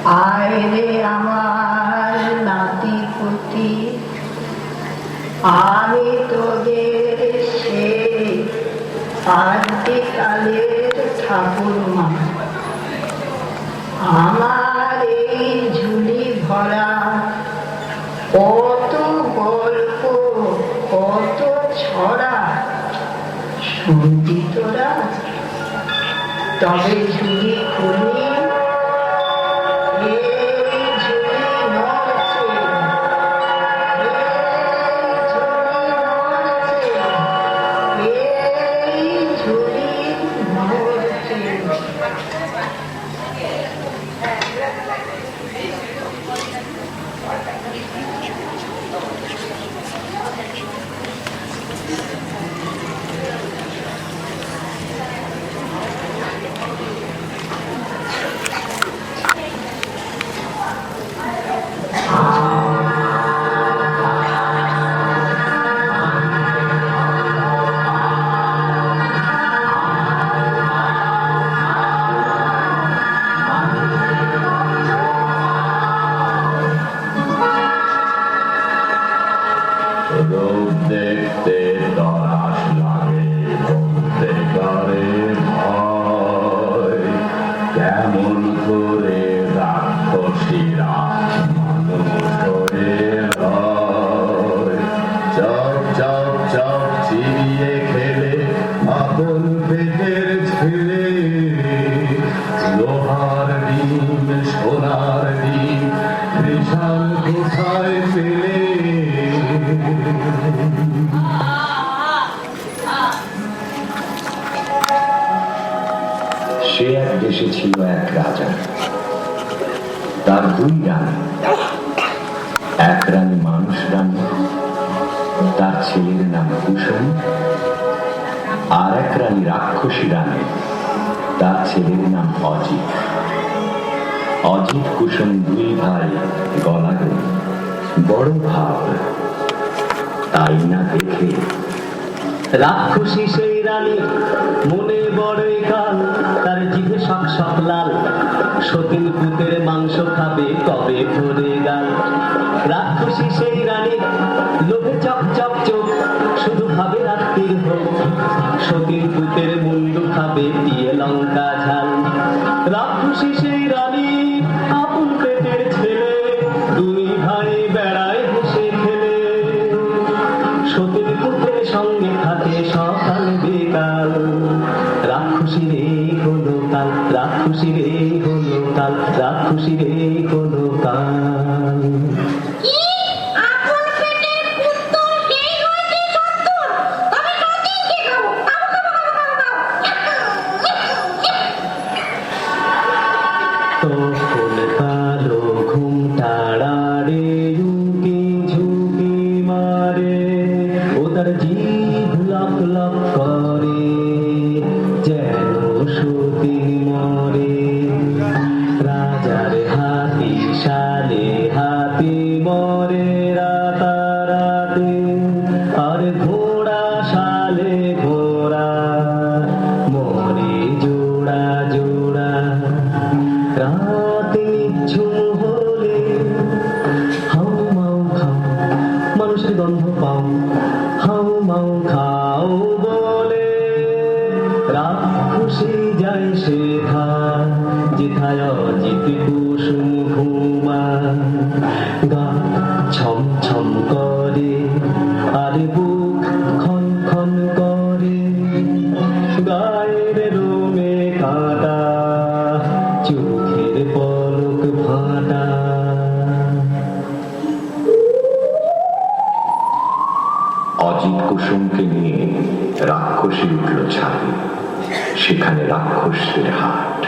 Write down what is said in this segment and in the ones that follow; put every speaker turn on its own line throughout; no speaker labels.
আয় রে আমার নাতি পুতি, আমি তোদের সেই আদিকালের ঠাকুরমা। আমার এই ঝুলি ভরা কত গল্প, কত ছড়া শুনতি তোরা? তবে ঝুলি খুলি,
দেখতে তরাস লাগে, বলতে পারে ভয়, কেমন করে রাক্ষসীরা মানুষ হয়ে হয়। চপ চপ চপ চিবিয়ে খেলে আপন পেটের ছেলে, লোহার ডিম সোনার ডিম বিশাল কোথায় পেলে। সে এক দেশে ছিল এক রাজা, তার দুই রানী। এক রানী মানুষ রানী, তার ছেলের নাম কুসুম। আর এক রানী রাক্ষসী রানী, তার ছেলের নাম অজিত। অজিত কুসুম দুই ভাই গলাগলি, বড় ভাব। তাই না দেখে রাক্ষসী সেই রানী মনে বড়ই কাল, তার জিভে শক শক লাল। সতীন পুতের মাংস খাবে কবে ভরে গাল। রাক্ষসী সেই রানী লোভে চক চক চোখ, শুধু ভাবে রাত্রির হোক। সতীন পুতের মুন্ডু খাবে দিয়ে লঙ্কা ঝাল। রাক্ষসী সেই রানী আপন পেটের ছেলে, দুই ভাই বেড়ায় হেসে খেলে। সতীন পুতের সঙ্গে থাকে সকাল বিকাল। রাক্ষসী রে হলো কাল, রাক্ষসী রে হলো কাল, রাক্ষসী রে হলো কাল। তখন কালো ঘুম তাড়াড়ে উকি ঝুঁকি মারে, ও তার জিভ লক লক করে যেন সতী মরে। রাজার হাতি শালে হাতি মরে রাতারাতি, আর ঘোড়া শালে ঘোড়া মরে জোড়া জোড়া। রাতে নিঝুম হলে হাউ মাউ খাও, মানুষের গন্ধ পাও, হাউ মাউ খাও বলে। রাক্ষসী যায় সেথা, যেথায় অজিত কুসুম ঘুমা। গা ছম ছম করে আর বুক খন খন করে, গায়ের রোমে কাঁটা, চোখের পলক ফাটা। অজিত কুসুমকে নিয়ে রাক্ষসী উঠল ছাদে, সেখানে রাক্ষসদের হাট।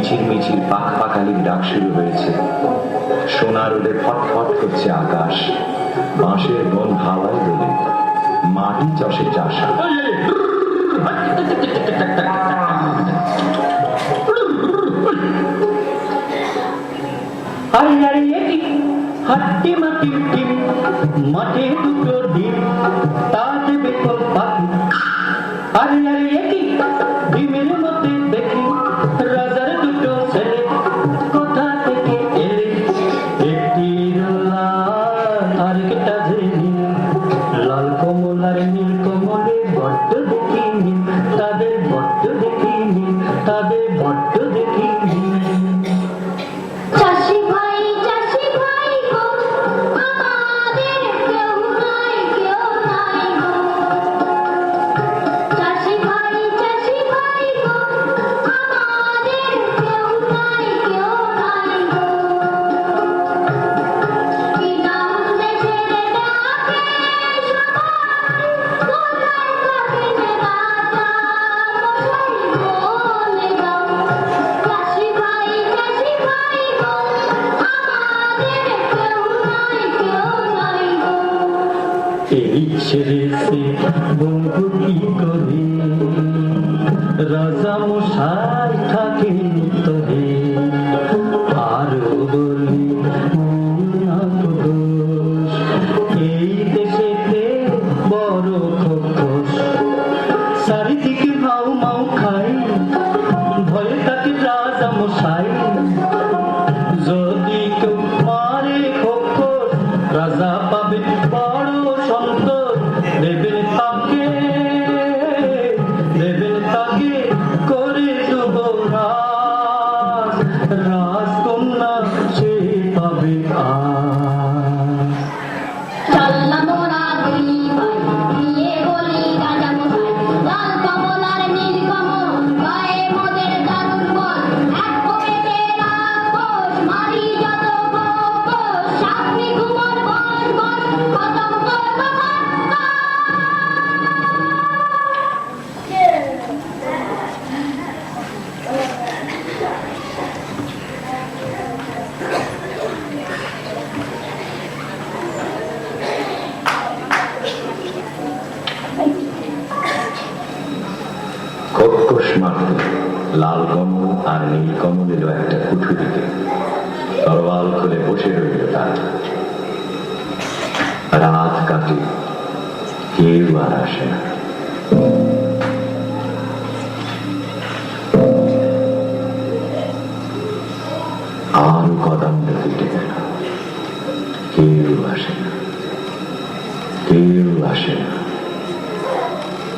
মিছিল মিছিল পাখাপাখালির ডাক শুরু হয়েছে। সোনা রোদে ফটফট করছে আকাশ, বাঁশের বন হাওয়ায় দোলে, মাটি চষে চাষা।
আরে আরে এটি হাট্টি মাটির ডিম, মাঠে দুটো ডিম, তাতে বেকল পাখি। আরে আরে এটি ডিমের মধ্যে দেখি রাজার দুটো ছেলে, কোথা থেকে এলে? একটি লাল আর একটা যে নীল, লাল কমল আর নীল কমলে বড্ড দেখি নীল, তাদের বড্ড দেখি নীল, তাদের বড্ড দেখি নীল।
চাষি ভাই গো, আমাদের কেউ নাই গো। চাষি ভাই গো, আমাদের কেউ নাই গো। কি নাম দেশের ডাকে সবাই, কোথায় থাকেন রাজা মশাই বলে যাও। চাষি ভাই গো, আমাদের কেউ নাই গো।
এই ছেড়েছে বন্ধু কি করে, রাজা মশাই থাকে তবে। আরো বলি দোষ, এই দেশেতে বড় খোকস, চারিদিকে হাউ মাউ খাই, ভয়ে থাকে রাজা মশাই। যদি কেউ মারে খোকস, রাজা পাবে বড় সন্তোষ, দেবেন তাকে করে যুবরাজ, রাজকন্যা সে পাবে আজ।
চললাম মোরা দুই ভাই, গিয়ে বলি রাজা মশাই, লাল কমল আর নীল কমল, গায়ে মোদের জাদুর বল। এক পকেটে রাক্ষস, মারি যত খোকস, সাপনি ঘুমর বন বন, খতম করব খতম।
খোকস মারত লাল কমল আর নীল কমল এলো একটা কুঠুরিতে। তরোয়াল খুলে বসে রইল তার। রাত কাটে, কেউ আর আসে না। আরো কদম্ব কেটে গেল, কেউ আসে না, কেউ আসে না।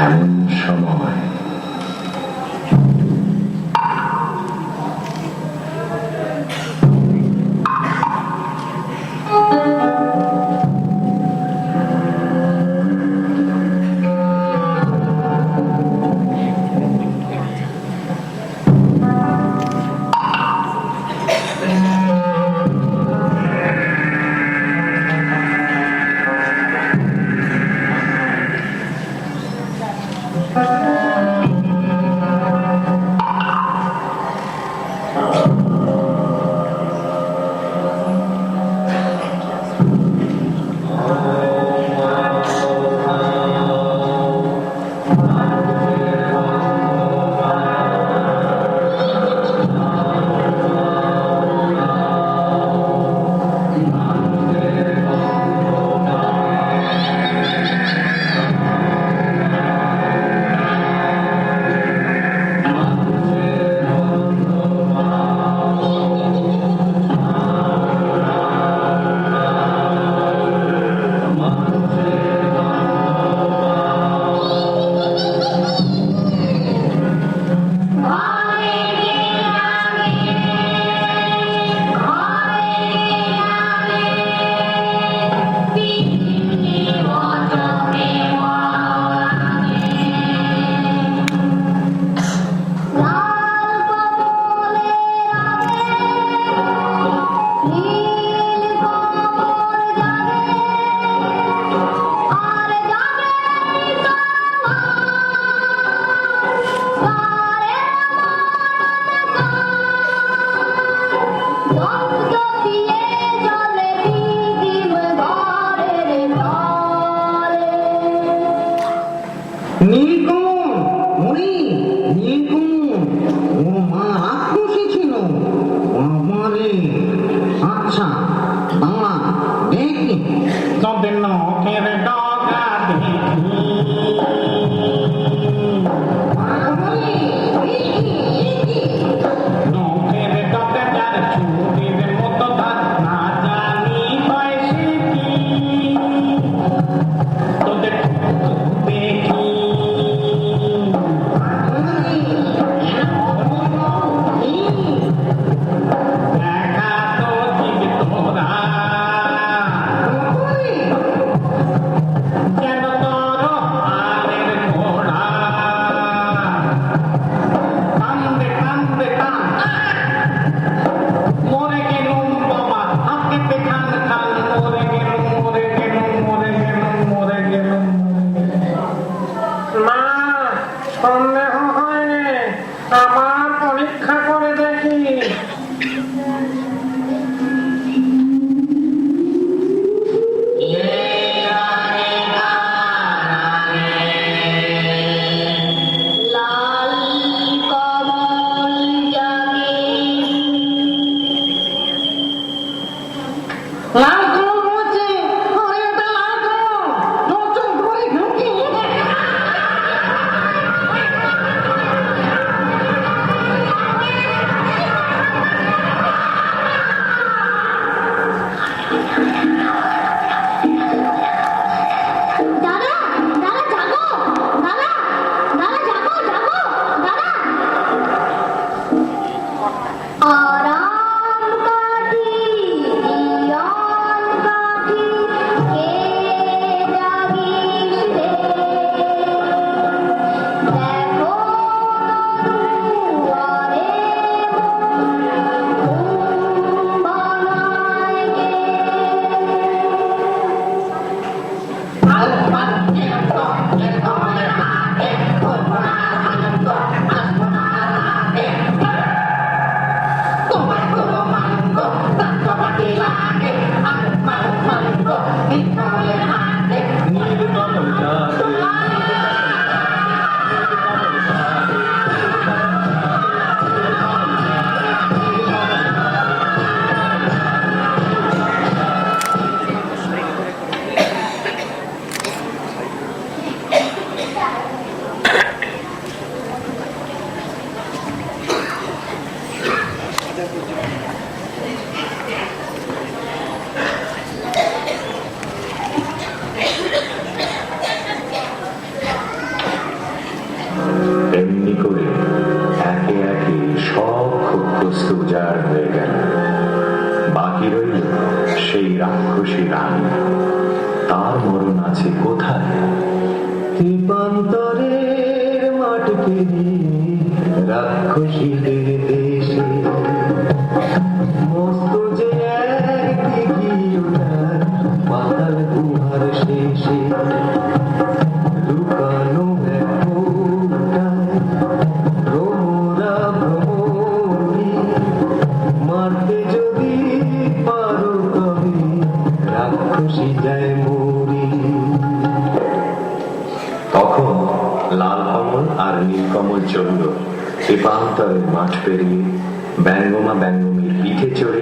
এমন সময়
লাল কমল বলছে, ওরে ওটা লাল কমল, নতুন করে ঢুকি।
দাদা দাদা জাগো, দাদা দাদা জাগো জাগো দাদা। আরাম কাটি জীবন কাটি কে জাগিস রে, দেখো দুয়ারে ঘুম ভাঙায় কে।
এমনি করে একে একে সব ক্ষুদ্রস্ত উজাড় হয়ে গেল। বাকি রইল সেই রাক্ষসী রানী। তার মরণ আছে কোথায়?
দীপান্তরের মাঠ পেরিয়ে রাক্ষসীদের দেশে, মস্ত যে এক দিঘি ওঠার পাতাল গুহার শেষে, লুকানো এক কোণটায় ভ্রমরা ভ্রমরী, মারতে যদি পারো তবে রাক্ষসী যায় মরি।
তখন লাল কমল আর নীল কমল চলল দীপান্তরের মাঠ পেরিয়ে ব্যঙ্গমা ব্যঙ্গমীর পিঠে চড়ে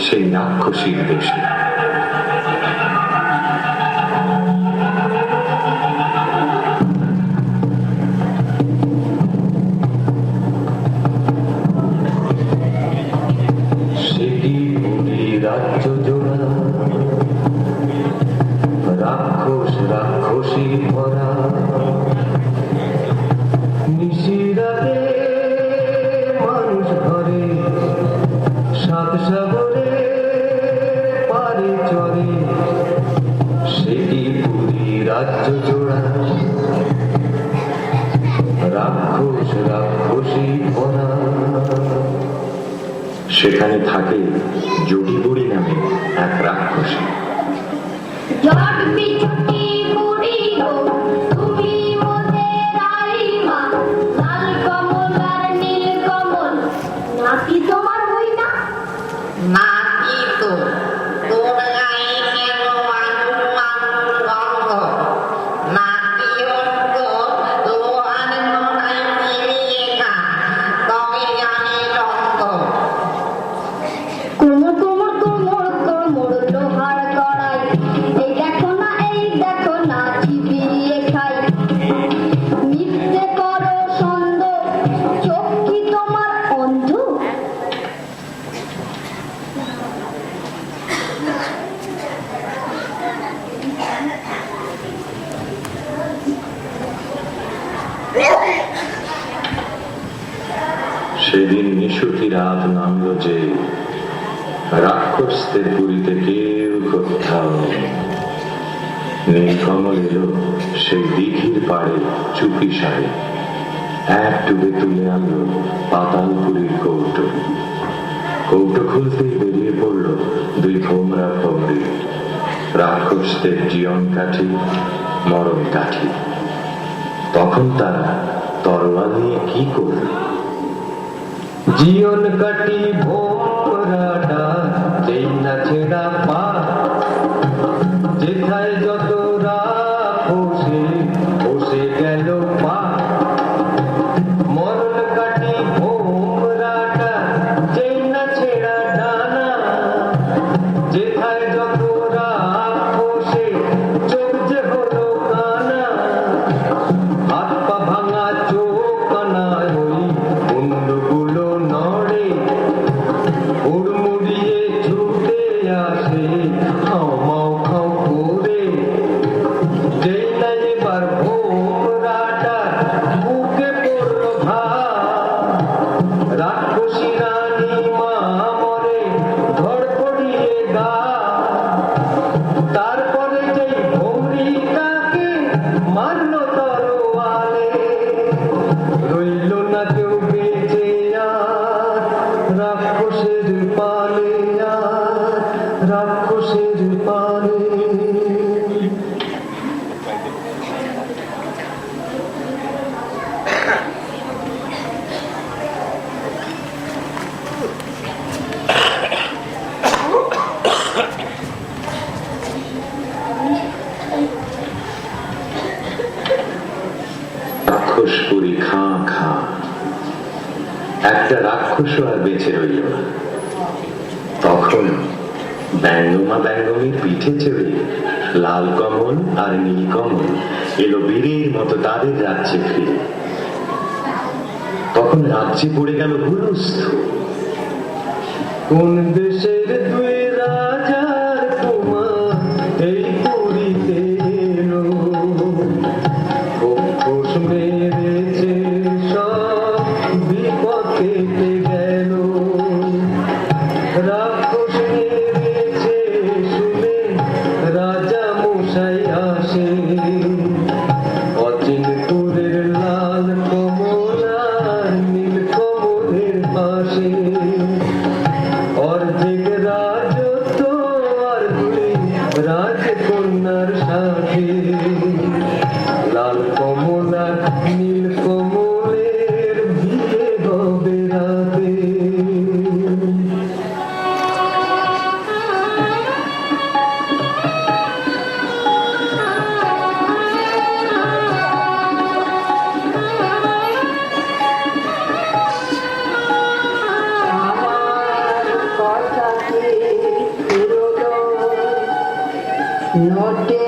সেই রাক্ষসীর দেশে।
সেটি পুরী রাজ্য জোড়া, রাক্ষস রাক্ষসী ভরা, নিশিরাতে মানুষ ঘরে, সাত সাগরে পারে চরে। সেটি পুরী রাজ্য জোড়া, রাক্ষস রাক্ষসী ভরা।
সেখানে থাকে জটিবুড়ি নামে এক রাক্ষসী।
জট বিছুটি বুড়ি গো, তুমি মোদের রানীমা, লাল কমল আর নীল কমল নাতি তোমার হই না?
নাকি তো, তোর গায়ে কেন মানুষ মানুষ গন্ধ? নাকি তো লোহার নোড়ায় মিলিয়ে খা, তবে জানি গন্ধ।
কোমর কোমর কোমর কোমর লোহার কড়াই, এই দেখো না চিবিয়ে খাই। মিথ্যে করো সন্দ, চোখ কি তোমার অন্ধ?
সেদিন নিশুতি রাত নামল যে, রাক্ষসদের পুরীতে কেউ কোথাও নেই। নীলকমল এলো সেই দিঘির পাড়ে চুপি সারে, এক ডুবে তুলে আনলো পাতালপুরীর কৌটো। কৌটো খুলতেই বেরিয়ে পড়ল দুই ভোমরা ভমরি, রাক্ষসদের জীবন কাঠি মরণ কাঠি। তখন তারা তরোয়াল নিয়ে কি করল?
জীবন কাটি ভোমরাটা যেই না ছেড়া পা, যেথায় যত রাক্ষসে বসে গেল পা। মরণ কাটি ভোমরাটা যেই না ছেড়া ডানা, যেথায় যত
রাক্ষসের পালে আর রাক্ষসের পালে
রাক্ষস পুরি খাঁ খাঁ, একটা রাক্ষস আর বেঁচে রইল না। তখন ব্যঙ্গমা ব্যঙ্গমীর পিঠে চড়ে লাল কমল আর নীল কমল এলো বীরের মতো তাদের রাজ্যে ফিরে। তখন রাজ্যে পড়ে গেল হুলস্থ।
কোন দেশের দুই রাজার তোমার এই পুরীতে এলো, খোস মেরেছে সব বিপদ কেটে গেল। রাক্ষস মেরেছে শুনে রাজা মশাই আসে, অচিনপুরের লাল কমল আর নীল কমলের পাশে। অর্ধেক রাজত্ব আর দুই রাজকন্যার সাথে, লাল কমল আর নীল কমলের বিয়ে হবে রাতে।
আমার কথাকে পুরনো নোটে